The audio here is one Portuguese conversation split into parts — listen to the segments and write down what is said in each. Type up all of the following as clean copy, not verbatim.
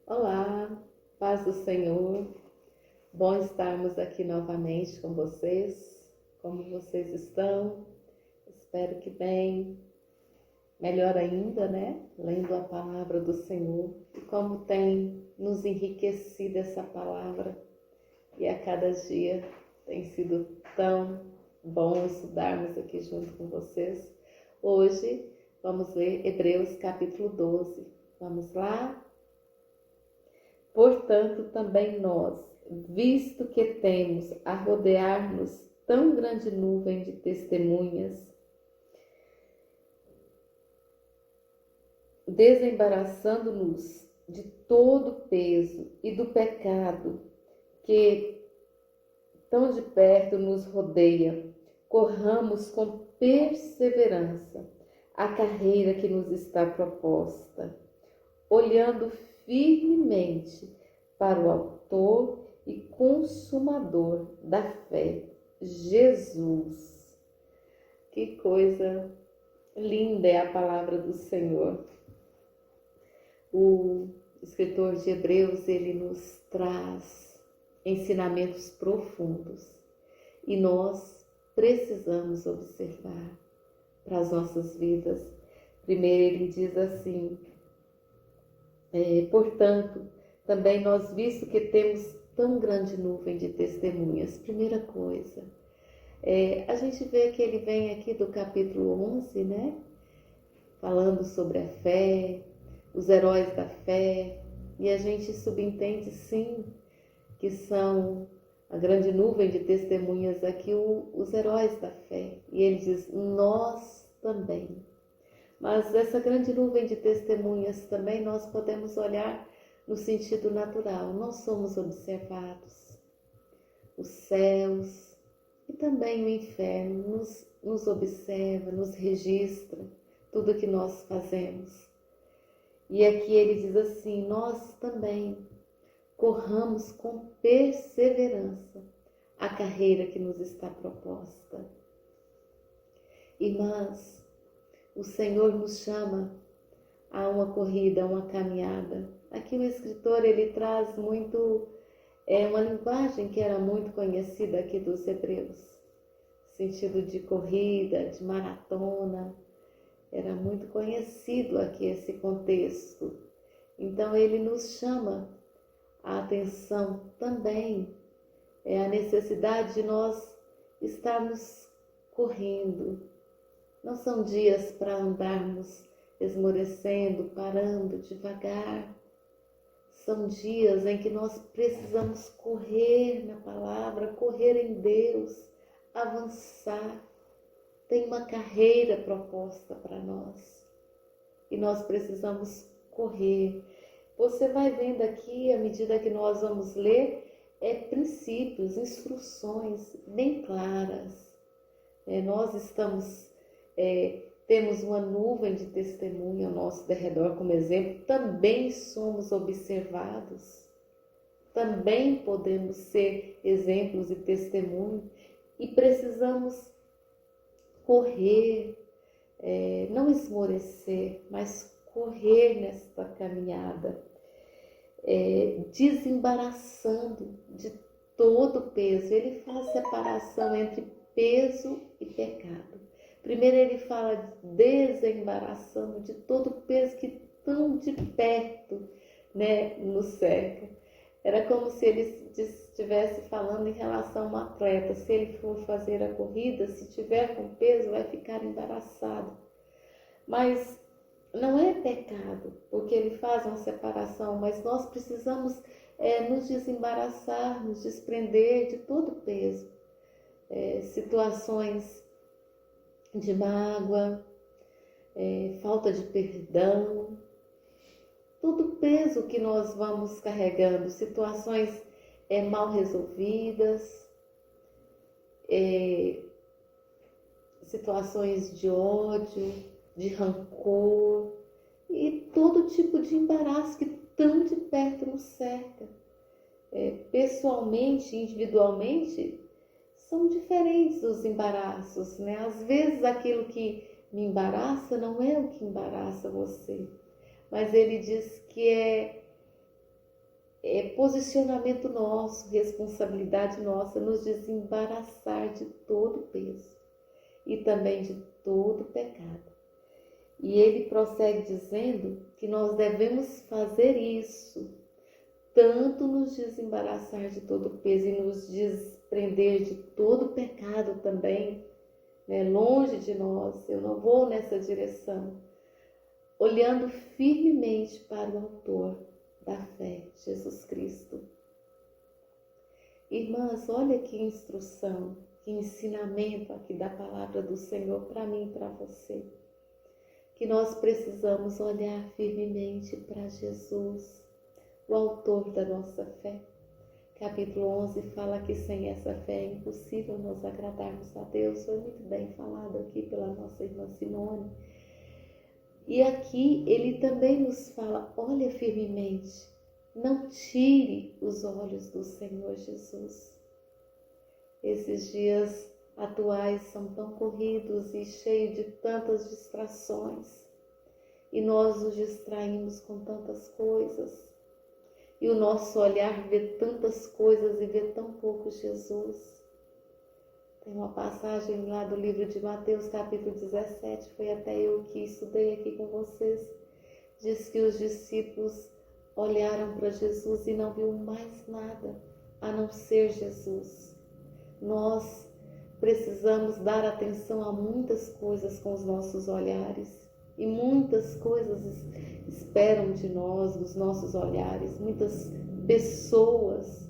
Olá, paz do Senhor. Bom estarmos aqui novamente com vocês. Como vocês estão? Espero que bem. Melhor ainda, né? Lendo a palavra do Senhor e como tem nos enriquecido essa palavra. E a cada dia tem sido tão bom estudarmos aqui junto com vocês. Hoje vamos ler Hebreus capítulo 12. Vamos lá? Portanto, também nós, visto que temos a rodear-nos tão grande nuvem de testemunhas, desembaraçando-nos de todo o peso e do pecado que tão de perto nos rodeia, corramos com perseverança a carreira que nos está proposta, olhando firmemente para o autor e consumador da fé, Jesus. Que coisa linda é a palavra do Senhor. O escritor de Hebreus, ele nos traz ensinamentos profundos e nós precisamos observar para as nossas vidas. Primeiro ele diz assim: portanto, também nós, visto que temos tão grande nuvem de testemunhas. Primeira coisa, a gente vê que ele vem aqui do capítulo 11, né? Falando sobre a fé, os heróis da fé, e a gente subentende sim que são a grande nuvem de testemunhas aqui, os heróis da fé. E ele diz, nós também. Mas essa grande nuvem de testemunhas também nós podemos olhar no sentido natural. Nós somos observados. Os céus e também o inferno nos observa, nos registra tudo que nós fazemos. E aqui ele diz assim, nós também corramos com perseverança a carreira que nos está proposta. Mas o Senhor nos chama a uma corrida, a uma caminhada. Aqui o escritor ele traz muito, uma linguagem que era muito conhecida aqui dos hebreus. Sentido de corrida, de maratona, era muito conhecido aqui esse contexto. Então ele nos chama a atenção também, a necessidade de nós estarmos correndo. Não são dias para andarmos esmorecendo, parando devagar. São dias em que nós precisamos correr na palavra, correr em Deus, avançar. Tem uma carreira proposta para nós e nós precisamos correr. Você vai vendo aqui, à medida que nós vamos ler, princípios, instruções bem claras. Nós temos uma nuvem de testemunha ao nosso derredor como exemplo, também somos observados, também podemos ser exemplos e testemunho e precisamos correr, não esmorecer, mas correr nesta caminhada, desembaraçando de todo o peso. Ele faz separação entre peso e pecado. Primeiro ele fala desembaraçando de todo o peso que tão de perto, né, nos cerca. Era como se ele estivesse falando em relação a um atleta. Se ele for fazer a corrida, se tiver com peso, vai ficar embaraçado. Mas não é pecado, porque ele faz uma separação, mas nós precisamos nos desembaraçar, nos desprender de todo o peso. Situações de mágoa, falta de perdão, todo o peso que nós vamos carregando, situações mal resolvidas, situações de ódio, de rancor e todo tipo de embaraço que tão de perto nos cerca. Pessoalmente, individualmente, são diferentes os embaraços, né? Às vezes aquilo que me embaraça não é o que embaraça você, mas ele diz que posicionamento nosso, responsabilidade nossa, nos desembaraçar de todo o peso e também de todo o pecado. E ele prossegue dizendo que nós devemos fazer isso, tanto nos desembaraçar de todo o peso e nos desprender de todo o pecado também, né? Longe de nós, eu não vou nessa direção, olhando firmemente para o autor da fé, Jesus Cristo. Irmãs, olha que instrução, que ensinamento aqui da palavra do Senhor para mim e para você. Que nós precisamos olhar firmemente para Jesus, o autor da nossa fé. Capítulo 11 fala que sem essa fé é impossível nós agradarmos a Deus. Foi muito bem falado aqui pela nossa irmã Simone. E aqui ele também nos fala, olha firmemente, não tire os olhos do Senhor Jesus. Esses dias atuais são tão corridos e cheios de tantas distrações. E nós nos distraímos com tantas coisas. E o nosso olhar vê tantas coisas e vê tão pouco Jesus. Tem uma passagem lá do livro de Mateus, capítulo 17, foi até eu que estudei aqui com vocês. Diz que os discípulos olharam para Jesus e não viu mais nada a não ser Jesus. Nós precisamos dar atenção a muitas coisas com os nossos olhares. E muitas coisas esperam de nós, dos nossos olhares, muitas pessoas.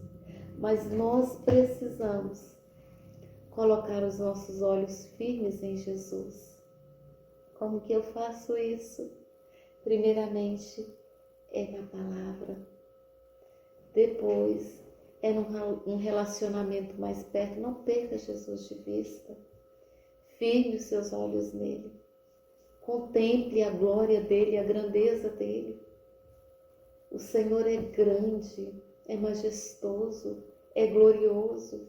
Mas nós precisamos colocar os nossos olhos firmes em Jesus. Como que eu faço isso? Primeiramente, é na palavra. Depois, é num relacionamento mais perto. Não perca Jesus de vista. Firme os seus olhos nele. Contemple a glória dele, a grandeza dele. O Senhor é grande, é majestoso, é glorioso,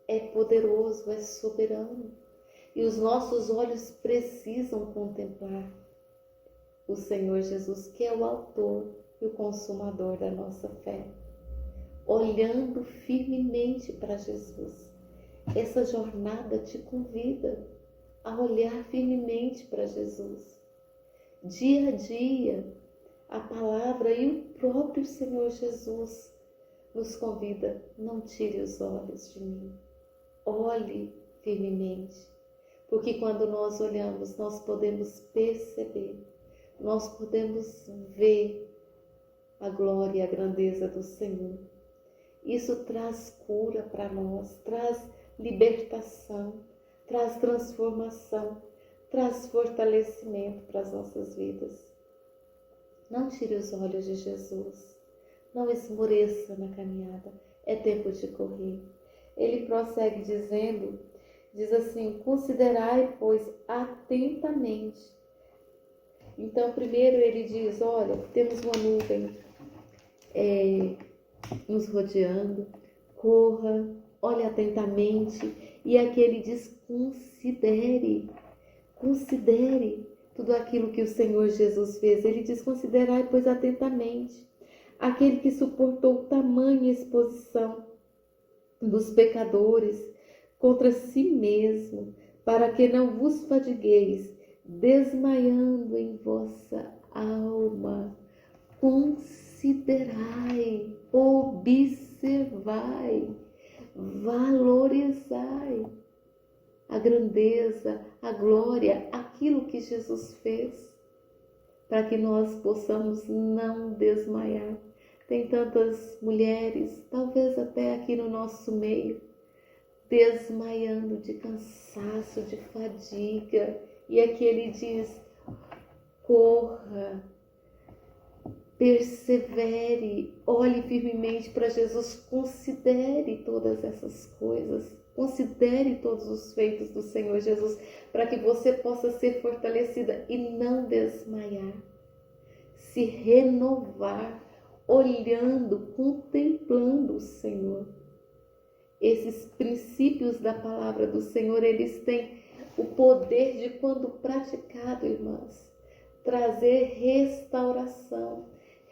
é poderoso, é soberano. E os nossos olhos precisam contemplar o Senhor Jesus, que é o autor e o consumador da nossa fé. Olhando firmemente para Jesus. Essa jornada te convida a olhar firmemente para Jesus. Dia a dia, a palavra e o próprio Senhor Jesus nos convida, não tire os olhos de mim. Olhe firmemente, porque quando nós olhamos, nós podemos perceber, nós podemos ver a glória e a grandeza do Senhor. Isso traz cura para nós, traz libertação, traz transformação, traz fortalecimento para as nossas vidas. Não tire os olhos de Jesus, não esmoreça na caminhada, é tempo de correr. Ele prossegue dizendo, diz assim, considerai, pois, atentamente. Então, primeiro ele diz, olha, temos uma nuvem nos rodeando, corra, olhe atentamente. E aqui ele diz, considere tudo aquilo que o Senhor Jesus fez. Ele diz, considerai, pois, atentamente, aquele que suportou tamanha exposição dos pecadores contra si mesmo, para que não vos fadigueis, desmaiando em vossa alma. Considerai, observai, valorizai a grandeza, a glória, aquilo que Jesus fez, para que nós possamos não desmaiar. Tem tantas mulheres, talvez até aqui no nosso meio, desmaiando de cansaço, de fadiga. E aqui ele diz, corra, persevere, olhe firmemente para Jesus, considere todas essas coisas, considere todos os feitos do Senhor Jesus, para que você possa ser fortalecida e não desmaiar, se renovar, olhando, contemplando o Senhor. Esses princípios da palavra do Senhor, eles têm o poder de, quando praticado, irmãs, trazer restauração,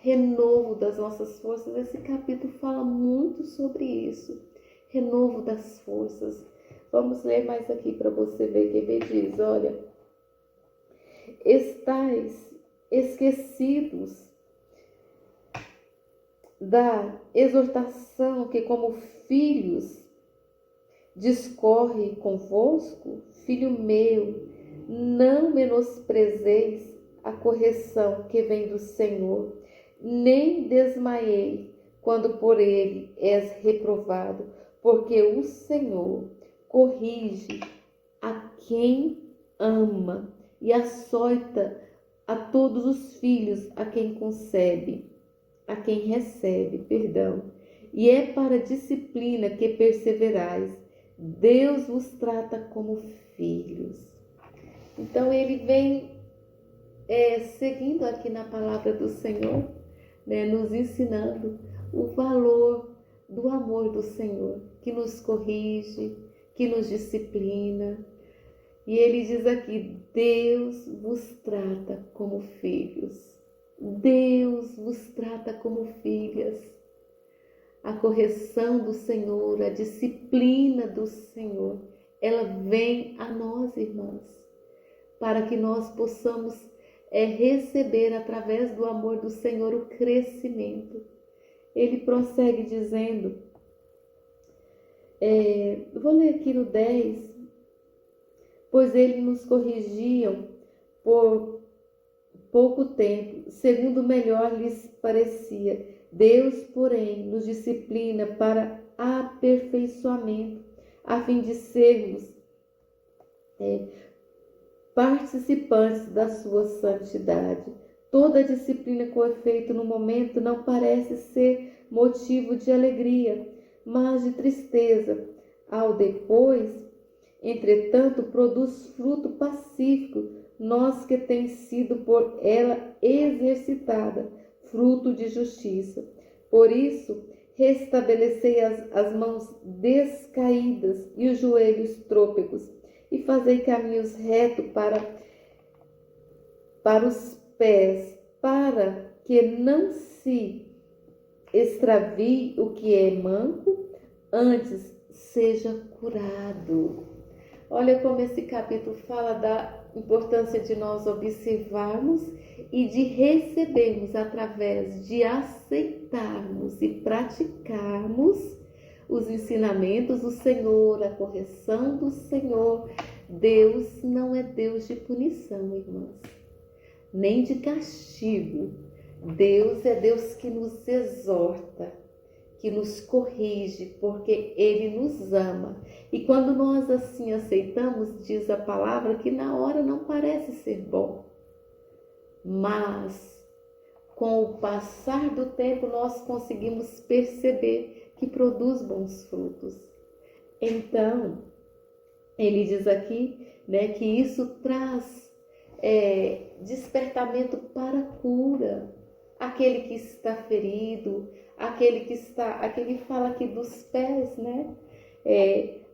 renovo das nossas forças. Esse capítulo fala muito sobre isso, renovo das forças. Vamos ler mais aqui para você ver que ele diz, olha, estais esquecidos da exortação que como filhos discorre convosco, filho meu, não menosprezeis a correção que vem do Senhor, nem desmaiei quando por ele és reprovado, porque o Senhor corrige a quem ama e açoita a todos os filhos a quem recebe, e é para a disciplina que perseverais. Deus vos trata como filhos. Então ele vem seguindo aqui na palavra do Senhor, né, nos ensinando o valor do amor do Senhor, que nos corrige, que nos disciplina. E ele diz aqui, Deus vos trata como filhos. Deus vos trata como filhas. A correção do Senhor, a disciplina do Senhor, ela vem a nós, irmãs, para que nós possamos receber através do amor do Senhor o crescimento. Ele prossegue dizendo, vou ler aqui no 10, pois eles nos corrigiam por pouco tempo, segundo melhor lhes parecia. Deus, porém, nos disciplina para aperfeiçoamento, a fim de sermos participantes da sua santidade. Toda disciplina com efeito no momento não parece ser motivo de alegria, mas de tristeza. Ao depois, entretanto, produz fruto pacífico, nós que tem sido por ela exercitada, fruto de justiça. Por isso, restabelecei as mãos descaídas e os joelhos trôpegos, e fazei caminhos retos para os pés, para que não se extravie o que é manco, antes seja curado. Olha como esse capítulo fala da importância de nós observarmos e de recebermos através de aceitarmos e praticarmos os ensinamentos do Senhor, a correção do Senhor. Deus não é Deus de punição, irmãs, nem de castigo. Deus é Deus que nos exorta, que nos corrige, porque Ele nos ama. E quando nós assim aceitamos, diz a palavra, que na hora não parece ser bom, mas com o passar do tempo nós conseguimos perceber que produz bons frutos. Então, ele diz aqui, né, que isso traz despertamento para a cura. Aquele que está ferido, aquele fala aqui dos pés, né?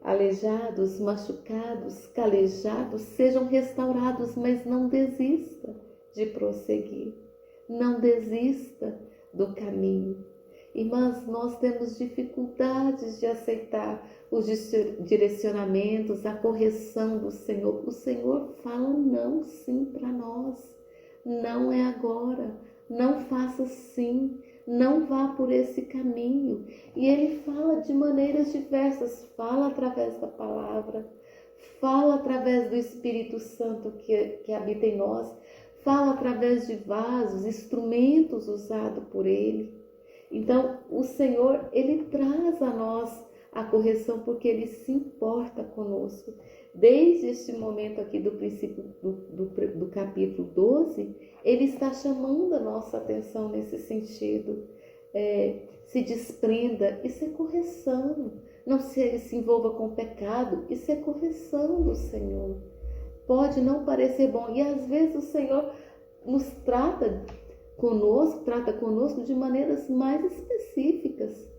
Aleijados, machucados, calejados, sejam restaurados, mas não desista de prosseguir. Não desista do caminho. Irmãs, nós temos dificuldades de aceitar os direcionamentos, a correção do Senhor. O Senhor fala não sim para nós. Não é agora. Não faça assim. Não vá por esse caminho. E Ele fala de maneiras diversas. Fala através da palavra. Fala através do Espírito Santo que habita em nós. Fala através de vasos, instrumentos usados por Ele. Então, o Senhor, Ele traz a nós a correção porque Ele se importa conosco. Desde este momento aqui do princípio do capítulo 12, Ele está chamando a nossa atenção nesse sentido. Se desprenda, isso é correção. Não se envolva com pecado, isso é correção do Senhor. Pode não parecer bom, e às vezes o Senhor nos trata conosco de maneiras mais específicas,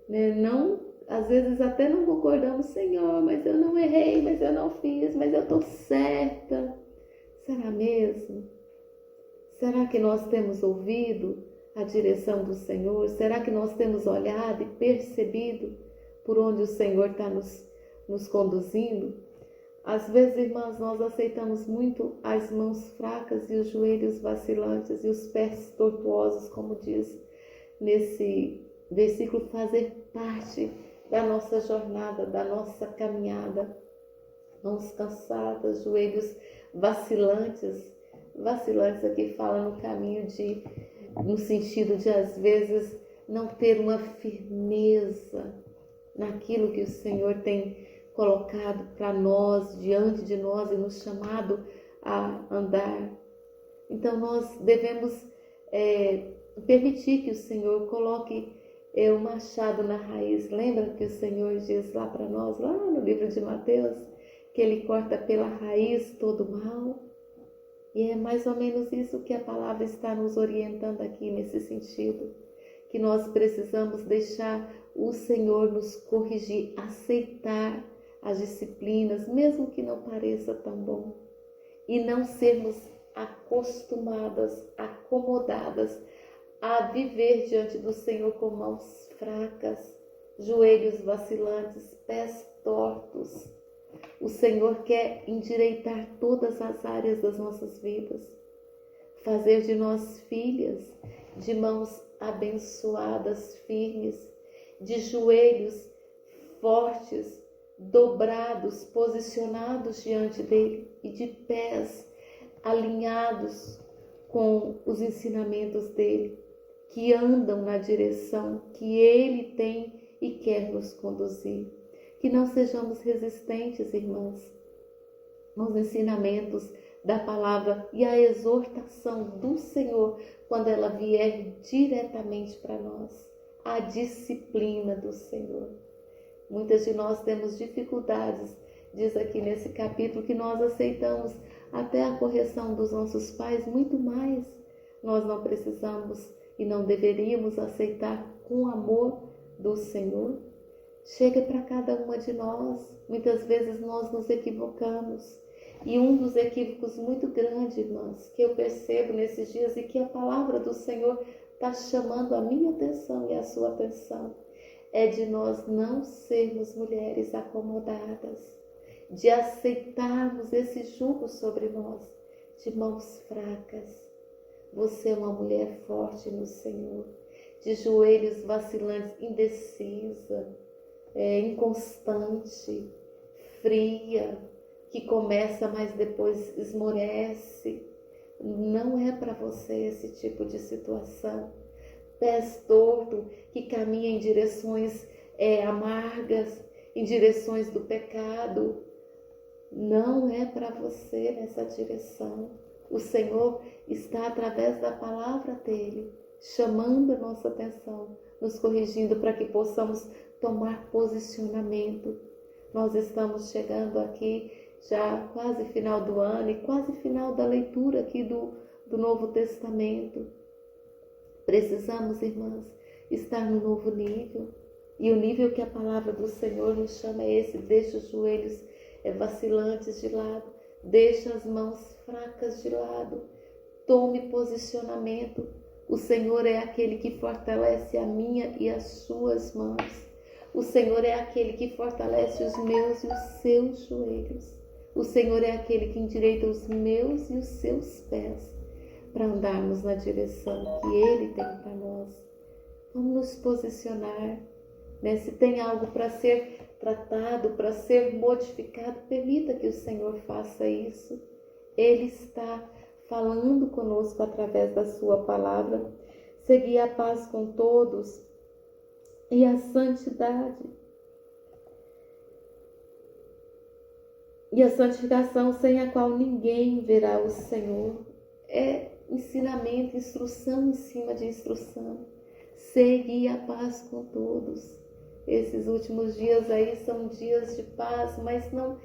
né? Não, às vezes até não concordamos, Senhor, mas eu não errei, mas eu não fiz, mas eu estou certa. Será mesmo? Será que nós temos ouvido a direção do Senhor? Será que nós temos olhado e percebido por onde o Senhor está nos conduzindo? Às vezes, irmãs, nós aceitamos muito as mãos fracas e os joelhos vacilantes e os pés tortuosos, como diz nesse versículo, fazer parte da nossa jornada, da nossa caminhada. Mãos cansadas, joelhos vacilantes. Vacilantes aqui fala no caminho no sentido de, às vezes, não ter uma firmeza naquilo que o Senhor tem colocado para nós, diante de nós e nos chamado a andar. Então nós devemos permitir que o Senhor coloque o machado na raiz. Lembra que o Senhor diz lá para nós, lá no livro de Mateus, que Ele corta pela raiz todo o mal? E é mais ou menos isso que a palavra está nos orientando aqui nesse sentido, que nós precisamos deixar o Senhor nos corrigir, aceitar as disciplinas, mesmo que não pareça tão bom, e não sermos acostumadas, acomodadas a viver diante do Senhor com mãos fracas, joelhos vacilantes, pés tortos. O Senhor quer endireitar todas as áreas das nossas vidas, fazer de nós filhas de mãos abençoadas, firmes, de joelhos fortes, dobrados, posicionados diante dele e de pés alinhados com os ensinamentos dele, que andam na direção que ele tem e quer nos conduzir. Que não sejamos resistentes, irmãs, nos ensinamentos da palavra e a exortação do Senhor quando ela vier diretamente para nós, a disciplina do Senhor. Muitas de nós temos dificuldades, diz aqui nesse capítulo, que nós aceitamos até a correção dos nossos pais, muito mais nós não precisamos e não deveríamos aceitar com amor do Senhor. Chega para cada uma de nós, muitas vezes nós nos equivocamos. E um dos equívocos muito grandes, irmãs, que eu percebo nesses dias e que a palavra do Senhor está chamando a minha atenção e a sua atenção, é de nós não sermos mulheres acomodadas, de aceitarmos esse jugo sobre nós, de mãos fracas. Você é uma mulher forte no Senhor, de joelhos vacilantes, indecisa, inconstante, fria, que começa, mas depois esmorece. Não é para você esse tipo de situação. Pés torto, que caminha em direções amargas, em direções do pecado. Não é para você nessa direção. O Senhor está, através da palavra dele, chamando a nossa atenção, nos corrigindo para que possamos tomar posicionamento. Nós estamos chegando aqui já quase final do ano e quase final da leitura aqui do Novo Testamento. Precisamos, irmãs, estar no novo nível. E o nível que a palavra do Senhor nos chama é esse: deixa os joelhos vacilantes de lado, deixa as mãos fracas de lado, tome posicionamento. O Senhor é aquele que fortalece a minha e as suas mãos. O Senhor é aquele que fortalece os meus e os seus joelhos. O Senhor é aquele que endireita os meus e os seus pés para andarmos na direção que Ele tem para nós. Vamos nos posicionar, né? Se tem algo para ser tratado, para ser modificado, permita que o Senhor faça isso. Ele está falando conosco através da sua palavra. Segui a paz com todos e a santidade. E a santificação, sem a qual ninguém verá o Senhor. É ensinamento, instrução em cima de instrução. Segui a paz com todos. Esses últimos dias aí são dias de paz, mas não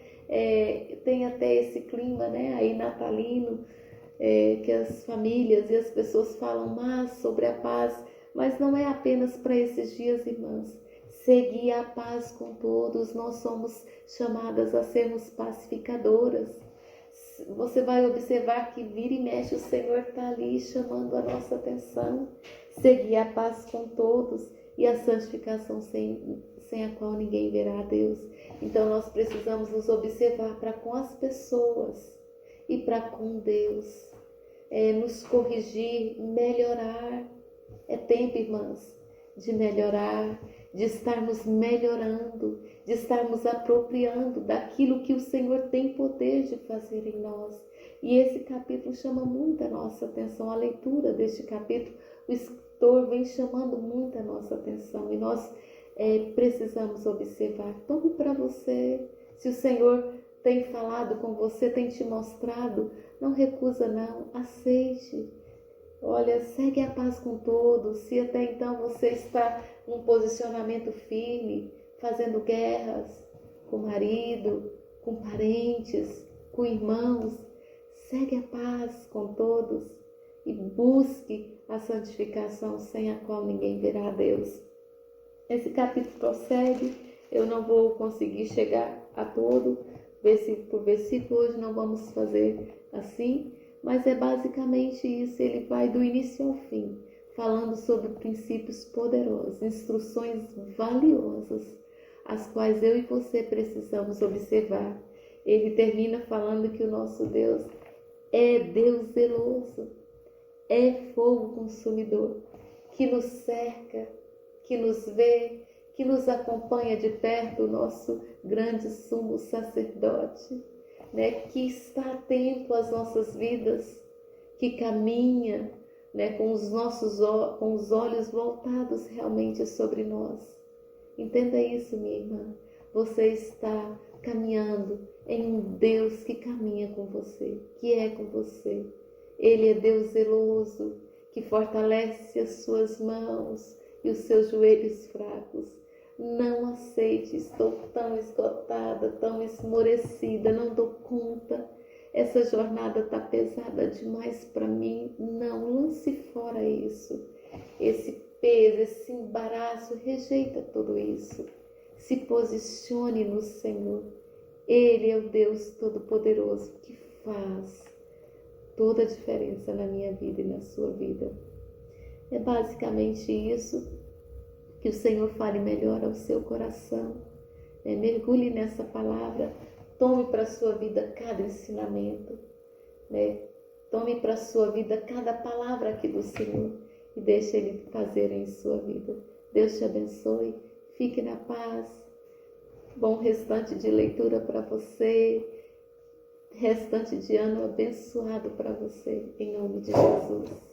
tem até esse clima, né, aí natalino, que as famílias e as pessoas falam mais sobre a paz, mas não é apenas para esses dias, irmãs. Seguir a paz com todos, nós somos chamadas a sermos pacificadoras. Você vai observar que vira e mexe o Senhor está ali chamando a nossa atenção. Segui a paz com todos e a santificação sem a qual ninguém verá a Deus. Então nós precisamos nos observar para com as pessoas e para com Deus. Nos corrigir, melhorar. É tempo, irmãs, de melhorar, de estarmos melhorando, de estarmos apropriando daquilo que o Senhor tem poder de fazer em nós. E esse capítulo chama muito a nossa atenção. A leitura deste capítulo, o escritor vem chamando muito a nossa atenção. E nós precisamos observar. Tome para você. Se o Senhor tem falado com você, tem te mostrado, não recusa não, aceite. Olha, segue a paz com todos. Se até então você está num posicionamento firme, fazendo guerras com o marido, com parentes, com irmãos, segue a paz com todos e busque a santificação sem a qual ninguém verá a Deus. Esse capítulo prossegue, eu não vou conseguir chegar a todo, versículo por versículo, hoje não vamos fazer assim, mas é basicamente isso, ele vai do início ao fim, falando sobre princípios poderosos, instruções valiosas, as quais eu e você precisamos observar. Ele termina falando que o nosso Deus é Deus zeloso, é fogo consumidor, que nos cerca, que nos vê, que nos acompanha de perto, o nosso grande sumo sacerdote, que está atento às nossas vidas, que caminha com os olhos voltados realmente sobre nós. Entenda isso, minha irmã. Você está caminhando em um Deus que caminha com você, que é com você. Ele é Deus zeloso, que fortalece as suas mãos e os seus joelhos fracos. Não aceite, estou tão esgotada, tão esmorecida, não dou conta. Essa jornada está pesada demais para mim. Não, lance fora isso. Esse peso, esse embaraço, rejeita tudo isso. Se posicione no Senhor. Ele é o Deus Todo-Poderoso que faz toda a diferença na minha vida e na sua vida. É basicamente isso. Que o Senhor fale melhor ao seu coração. Mergulhe nessa palavra. Tome para a sua vida cada ensinamento. Tome para a sua vida cada palavra aqui do Senhor. E deixe Ele fazer em sua vida. Deus te abençoe. Fique na paz. Bom restante de leitura para você. Restante de ano abençoado para você. Em nome de Jesus.